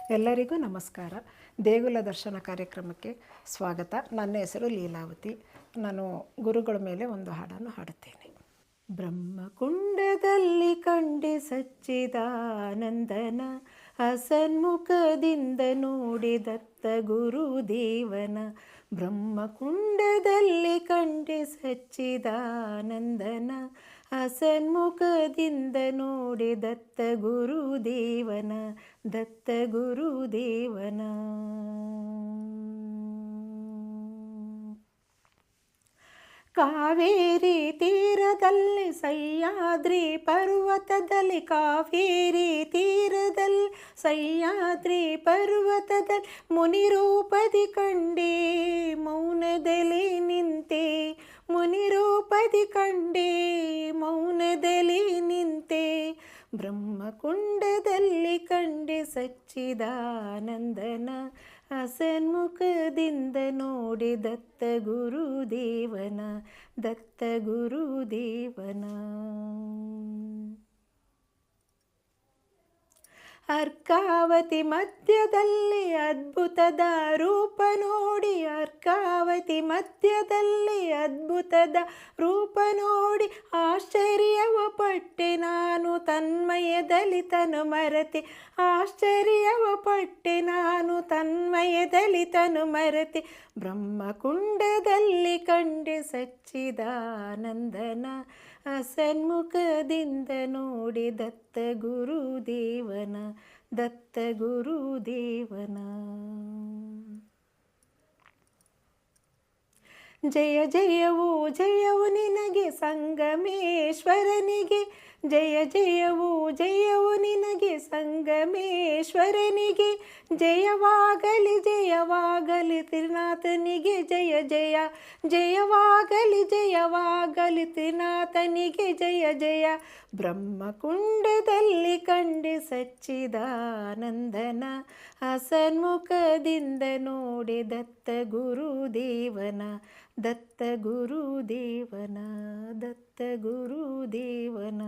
ಎಲ್ಲರಿಗೂ ನಮಸ್ಕಾರ. ದೇಗುಲ ದರ್ಶನ ಕಾರ್ಯಕ್ರಮಕ್ಕೆ ಸ್ವಾಗತ. ನನ್ನ ಹೆಸರು ಲೀಲಾವತಿ. ನಾನು ಗುರುಗಳ ಮೇಲೆ ಒಂದು ಹಾಡನ್ನು ಹಾಡುತ್ತೇನೆ. ಬ್ರಹ್ಮಕುಂಡದಲ್ಲಿ ಕಂಡೆ ಸಚ್ಚಿದಾನಂದನ, ಅಸನ್ಮುಖದಿಂದ ನೋಡಿ ದತ್ತ ಗುರುದೇವನ. ಬ್ರಹ್ಮಕುಂಡದಲ್ಲಿ ಕಂಡೆ ಸಚ್ಚಿದಾನಂದನ, ಅಸನ್ಮುಖದಿಂದ ನೋಡಿ ದತ್ತ ಗುರುದೇವನ, ದತ್ತ ಗುರುದೇವನ. ಕಾವೇರಿ ತೀರದಲ್ಲಿ ಸಹ್ಯಾದ್ರಿ ಪರ್ವತದಲ್ಲಿ, ಕಾವೇರಿ ತೀರದಲ್ಲಿ ಸಹ್ಯಾದ್ರಿ ಪರ್ವತದಲ್ಲಿ ಮುನಿರೂಪದಿ ಕಂಡೆ ಮೌನದಲ್ಲಿ ನಿಂತೆ, ಮುನಿರೂಪದಿ ಕಂಡೆ ಮೌನದಲ್ಲಿ ನಿಂತೆ. ಬ್ರಹ್ಮಕುಂಡದಲ್ಲಿ ಕಂಡೆ ಸಚ್ಚಿದಾನಂದನ, ಅಸನ್ಮುಖದಿಂದ ನೋಡಿ ದತ್ತ ಗುರುದೇವನ, ದತ್ತ ಗುರುದೇವನ. ಅರ್ಕಾವತಿ ಮಧ್ಯದಲ್ಲಿ ಅದ್ಭುತದ ರೂಪ ನೋಡಿ, ಅರ್ಕಾವತಿ ಮಧ್ಯದಲ್ಲಿ ಅದ್ಭುತದ ರೂಪ ನೋಡಿ ಆಶ್ಚರ್ಯವ ಪಟ್ಟೆ ನಾನು ತನ್ಮಯದಲ್ಲಿ ತನು ಮರೆತೆ, ಆಶ್ಚರ್ಯವ ಪಟ್ಟೆ ನಾನು ತನ್ಮಯದಲ್ಲಿ ತನು ಮರೆತೆ. ಬ್ರಹ್ಮಕುಂಡದಲ್ಲಿ ಕಂಡೆ ಸಚ್ಚಿದಾನಂದನ, ಅಸನ್ಮುಖದಿಂದ ನೋಡಿ ದತ್ತ ಗುರುದೇವನ, ದತ್ತ ಗುರುದೇವನ. ಜಯ ಜಯವೋ ಜಯವು ನಿನಗೆ ಸಂಗಮೇಶ್ವರನಿಗೆ, ಜಯ ಜಯವೋ ಜಯವು ನಿನಗೆ ಸಂಗಮೇಶ್ವರನಿಗೆ. ಜಯವಾಗಲಿ ಜಯವಾಗಲಿ ತ್ರಿನಾಥನಿಗೆ, ಜಯ ಜಯ ಜಯವಾಗಲಿ ಜಯವಾಗಲಿ ತ್ರಿನಾಥನಿಗೆ, ಜಯ ಜಯ. ಬ್ರಹ್ಮಕುಂಡದಲ್ಲಿ ಕಂಡೆ ಸಚ್ಚಿದಾನಂದನ, ಅಸನ್ಮುಖದಿಂದ ನೋಡಿ ದತ್ತ ಗುರುದೇವನ, ದತ್ತ ಗುರುದೇವನ, ದತ್ತ ಗುರುದೇವನ.